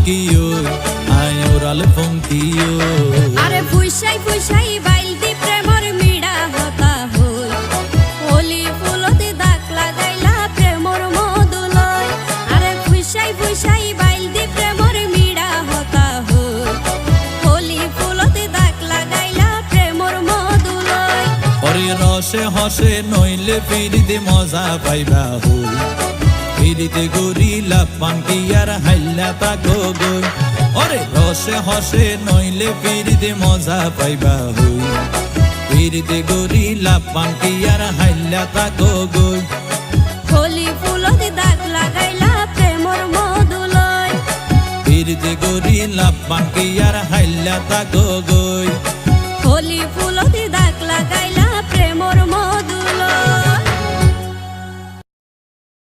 কিও আয় ওরাল ফঙ্কিও আরে ফুইসাই ফুইসাই বাইলতি প্রেমর মিড়া হতা হই হোলি ফুলতে দাগ লাগাইলা প্রেমর মধুলয় আরে ফুইসাই ফুইসাই বাইলতি প্রেমর মিড়া হতা হই হোলি ফুলতে দাগ লাগাইলা প্রেমর মধুলয় ওরে রসে হসে নইলে ফিরিতে মজা পাইবা হই ফিরিতে গরিলা পাঙ্কি আর হাইলা তাকো গই ওরে রসে হসে নইলে ফিরিতে মজা পাইবা হই ফিরিতে গরিলা পাঙ্কি আর হাইলা তাকো গই হোলি ফুলতে দাগ লাগাইলা প্রেমর মধুলয় ফিরিতে গরিলা পাঙ্কি আর হাইলা তাকো গই।